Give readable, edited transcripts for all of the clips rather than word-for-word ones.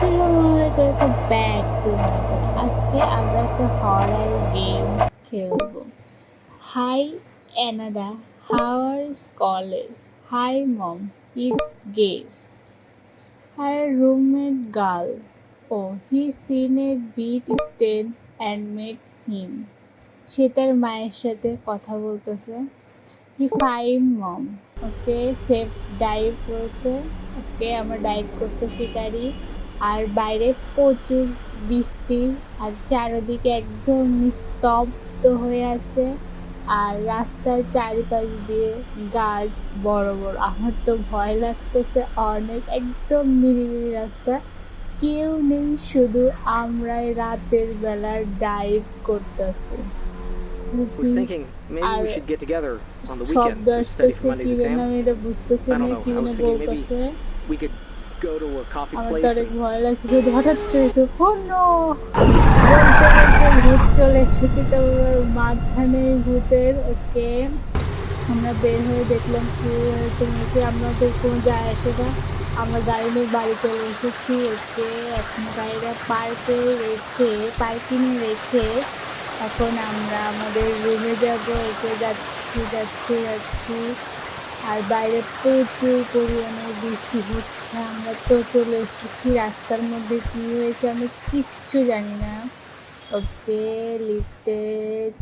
আসসালামু আলাইকুম, welcome back to my channel. আজকে আমরা একটা হরার গেম খেলবো। হাই অ্যানাডা, how was is college? Hi mom, it guess her roommate girl. Oh he seen a bit stain and met him. সে তার মায়ের সাথে কথা বলতেছে। He fine mom. Okay, safe dive করছে। ওকে, আমরা ডাইভ করতেছি গাড়ি। আর বাইরে প্রচুর বৃষ্টি, আর চারদিকে একদম নিস্তব্ধ হয়ে আছে। আর রাস্তার চারিপাশ দিয়ে গাছ বড় বড়। আমার তো ভয় লাগতেছে অনেক, একদম নিরিবিলি রাস্তা, কেউ নেই, শুধু আমরাই রাতের বেলা ডাইভ করতেছি। was thinking maybe আর we should get together on the শব্দ weekends and study for আসতেছে Monday's কি যেন, exam. আমি এটা বুঝতেছি I না don't know. কি I যেন was thinking maybe বলতেছে। we could go to a coffee আমার তো place অনেক and ভয় লাগছে, যদি হঠাৎ করে তো বলতে বলতে ভূত চলে এসেছে, তো ওর মাথা নেই ভূতের। ওকে, আমরা বের হয়ে দেখলাম কি হয়েছে নাকি, আমাদের কোনো যায় আসে না। আমরা গাড়ি নিয়ে বাড়ি চলে এসেছি। ওকে, এখন গাড়িটা পার্কিংয়ে রেখে এখন আমরা আমাদের রুমে যাব। ওকে, যাচ্ছি যাচ্ছি যাচ্ছি। আর বাইরে প্রচুর পরিমাণে বৃষ্টি হচ্ছে। আমরা তো চলে এসেছি, রাস্তার মধ্যে কি হয়েছে আমি কিচ্ছু জানি না। ওকে, লিফটে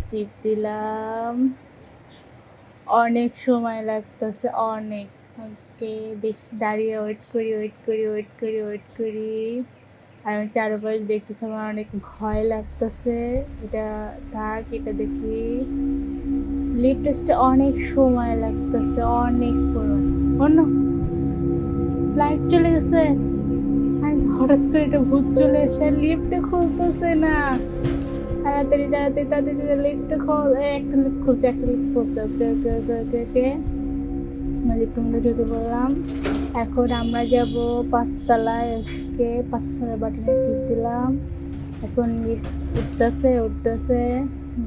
টিপ দিলাম, অনেক সময় লাগতেছে অনেক। ওকে, দেখি, দাঁড়িয়ে ওয়েট করি। আর আমি চারপাশ দেখতেছি, আমার অনেক ভয় লাগতেছে। এটা থাক, এটা দেখি। লিফট আসতে অনেক সময় লাগতেছে, অনেক পরিমাণ। অন্য লাইট চলে গেছে। আর হঠাৎ করে একটা ভূত চলে এসে লিফটে খুলতেছে না। তাড়াতাড়ি তাড়াতাড়ি তাড়াতাড়ি লিফটে খোল। একটা লিফট খুলছে, ওকে ওকে ওকে ওকে ওকে। আমরা লিফটের মধ্যে ঢুকে পড়লাম। এখন আমরা যাব পাঁচতলায়। ওকে, পাঁচতলার বাটনে টিপ দিলাম। এখন লিফট উঠতেছে,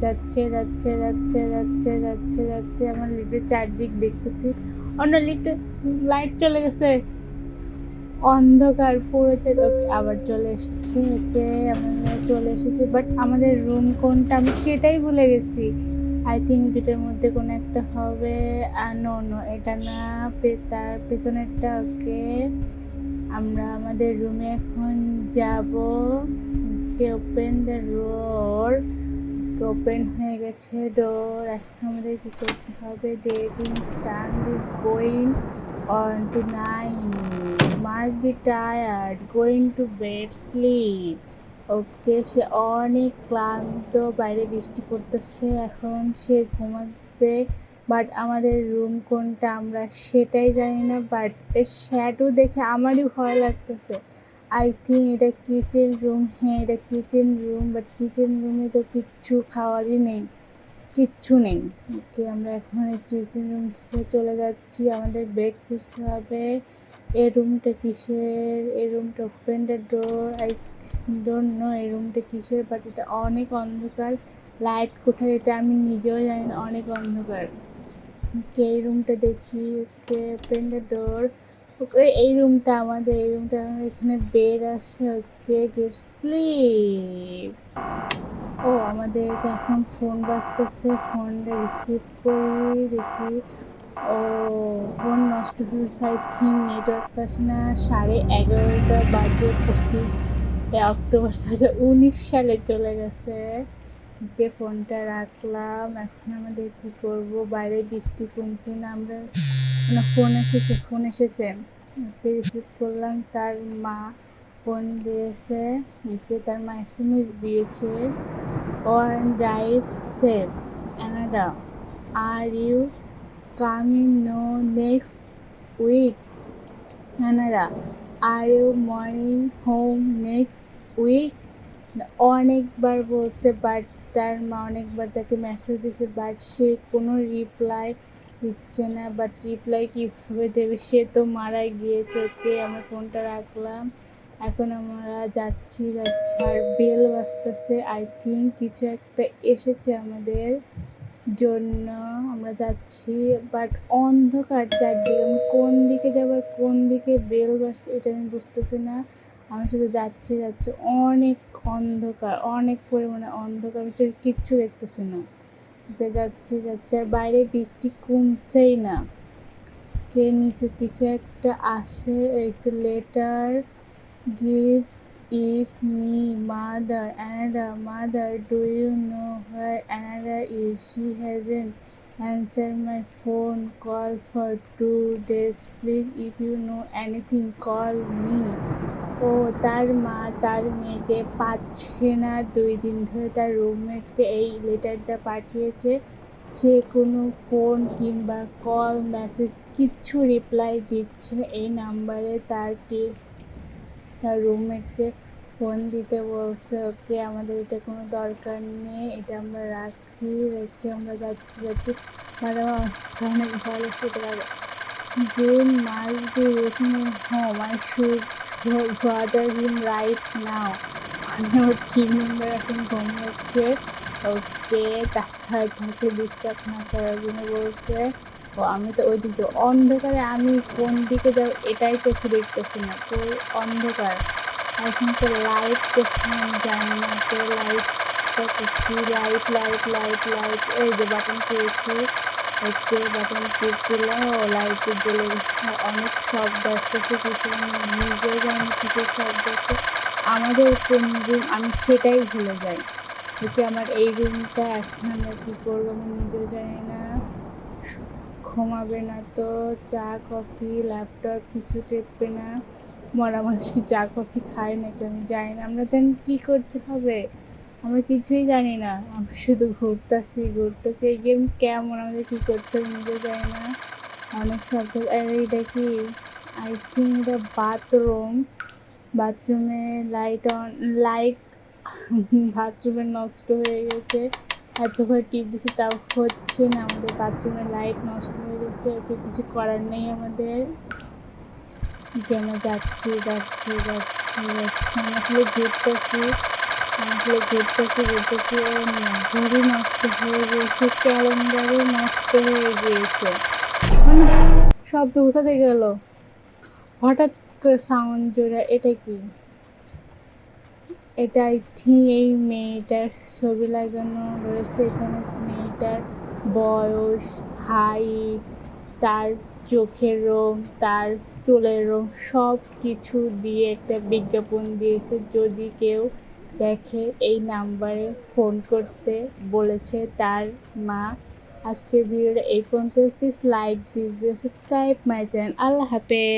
যাচ্ছে। আমার লিফটের চারদিক দেখতেছি, অন্য লিফটে লাইট চলে গেছে, অন্ধকার পুরো। ওকে, আবার চলে এসেছে। ওকে, আমরা চলে এসেছি, বাট আমাদের রুম কোনটা আমি সেটাই ভুলে গেছি। আই থিঙ্ক দুটোর মধ্যে কোনো একটা হবে। নো, এটা না, তার পেছনেরটা। ওকে, আমরা আমাদের রুমে এখন যাব। Okay, open the door. Open হয়ে গেছে ডোর। এখন আমাদের কি করতে হবে? Devin Stan this going on tonight, must be tired, going to bed, sleep. Okay, সে অনেক ক্লান্ত, বাইরে বৃষ্টি পড়তেছে, এখন সে ঘুমাবে। বাট আমাদের রুম কোনটা আমরা সেটাই জানি না। বাট এর শ্যাডো দেখে আমারই ভয় লাগতেছে। আই থিঙ্ক এটা কিচেন রুম। হ্যাঁ, এটা কিচেন রুম, বাট কিচেন রুমে তো কিচ্ছু খাওয়ারই নেই, কিচ্ছু নেই। ওকে, আমরা এখন এই কিচেন রুম থেকে চলে যাচ্ছি, আমাদের বেড খুঁজতে হবে। এই রুমটা কিসের? এই রুমটা open the door. I don't know এই রুমটা কিসের, বাট এটা অনেক অন্ধকার। লাইট কোথায় এটা আমি নিজেও জানি না, অনেক অন্ধকার। ওকে, এই রুমটা দেখি। ওকে, ওপেন দ্য ডোর। ওকে, এই রুমটা আমাদের, এখানে বেড আছে। ওকে, গেট স্লিপ। ও, আমাদের এখন ফোন বাজতেছে, ফোনটা রিসিভ করি, দেখি। ও, ফোন নষ্ট হয়েছে, আই থিঙ্ক নেটওয়ার্ক পাচ্ছে না। 11:30 বাজে 25 অক্টোবর 2019 সালে চলে গেছে। ওকে, ফোনটা রাখলাম। এখন আমাদের কি করব? বাইরে বৃষ্টি কমছে না। আমরা না, ফোন এসেছে। ওকে, রিসিভ করলাম। তার মা ফোন দিয়েছে। ওকে, তার মা SMS দিয়েছে, on drive safe, Canada. Are you coming no next week? Canada. Are you morning home next week? অনেকবার বলছে, বাট তার মা অনেকবার তাকে মেসেজ দিয়েছে, বাট সে কোনো রিপ্লাই দিচ্ছে না। বাট রিপ্লাই কীভাবে দেবে, সে তো মারাই গিয়েছে। ওকে, আমরা ফোনটা রাখলাম। এখন আমরা যাচ্ছি। আর বেল বাজতেছে, আই থিঙ্ক কিছু একটা এসেছে আমাদের জন্য। আমরা যাচ্ছি, বাট অন্ধকার চারদিকে, আমি কোন দিকে যাবো আর কোন দিকে বেল বাজছে এটা আমি বুঝতেছি না। আমি শুধু যাচ্ছি যাচ্ছি, অনেক অন্ধকার, অনেক পরিমাণে অন্ধকার, ভিতরে কিচ্ছু দেখতেছি না। ওকে যাচ্ছি যাচ্ছি আর বাইরে বৃষ্টি কমছেই না। কে নিচে কিছু একটা আছে, একটা letter give is me mother Anna mother do you know where Anna is she hasn't answered my phone call for 2 days please if you know anything call me ও তার মা তার মেয়েকে পাচ্ছে না, 2 দিন ধরে তার রুমমেটকে এই লেটারটা পাঠিয়েছে। সে কোনো ফোন কিংবা কল মেসেজ কিচ্ছু রিপ্লাই দিচ্ছে না। এই নাম্বারে তার রুমমেটকে ফোন দিতে বলছে। ওকে আমাদের এটা কোনো দরকার নেই, এটা আমরা রেখে আমরা যাচ্ছি মানে অনেক ভালো সেটা Jane must be listening home. I should bother him right now. মানে ওর টিম মেম্বার এখন ঘুমোচ্ছে। ওকে তাকে ডিস্টার্ব না করার জন্য বলছে। ও আমি তো ওই দিক দিয়ে অন্ধকারে, আমি কোন দিকে যাব এটাই চোখে দেখতেছি না, তো অন্ধকার। আর এখন তো লাইট কোথায় আমি জানি না, তো লাইটটা করছি, লাইট এই যে বাটন পেয়েছি। ওকে বাটন টিপ দিলাম, ও লাইটে জ্বলে গেছে। অনেক শব্দ আসতেছে, কিছু আমি নিজেও জানি কিছু শব্দ আছে। আমাদের কোন রুম আমি সেটাই ভুলে যাই। ওকে আমার এই রুমটা এখন আমরা কী করবো আমি নিজেও জানি না। ঘুমাবে না তো, চা কফি ল্যাপটপ কিছু টেপবে না। মরা মানুষ কি চা কফি খায় নাকি আমি জানি না। আমরা দেন কী করতে হবে আমরা কিছুই জানি না, আমরা শুধু ঘুরতেছি। এই গেম কেমন, আমাদের কী করতে হবে নিজেও জানি না। অনেক শব্দ। আর এটা কি, আই থিঙ্ক এটা বাথরুমে লাইট বাথরুমে নষ্ট হয়ে গেছে। এতবার টিপ দিছি তাও হচ্ছে না, আমাদের বাথরুমের লাইট নষ্ট হয়ে গেছে। ওকে কিছু করার নেই আমাদের। আমরা যাচ্ছি আমরা খালি ঘুরতেছি। ও না, ঘড়ি নষ্ট হয়ে গিয়েছে, ক্যালেন্ডারও নষ্ট হয়ে গিয়েছে। মানে শব্দ কোথাতে গেল, হঠাৎ করে সাউন্ড জোরে। এটা কি, এটা আই থিঙ্ক এই মেয়েটার ছবি লাগানো রয়েছে এখানে। মেয়েটার বয়স, হাইট, তার চোখের রং, তার চুলের রং সব কিছু দিয়ে একটা বিজ্ঞাপন দিয়েছে। যদি কেউ দেখে এই নাম্বারে ফোন করতে বলেছে তার মা। আজকের ভিডিওটা এই পর্যন্ত। Please like this, subscribe my channel. আল্লাহ হাফেজ।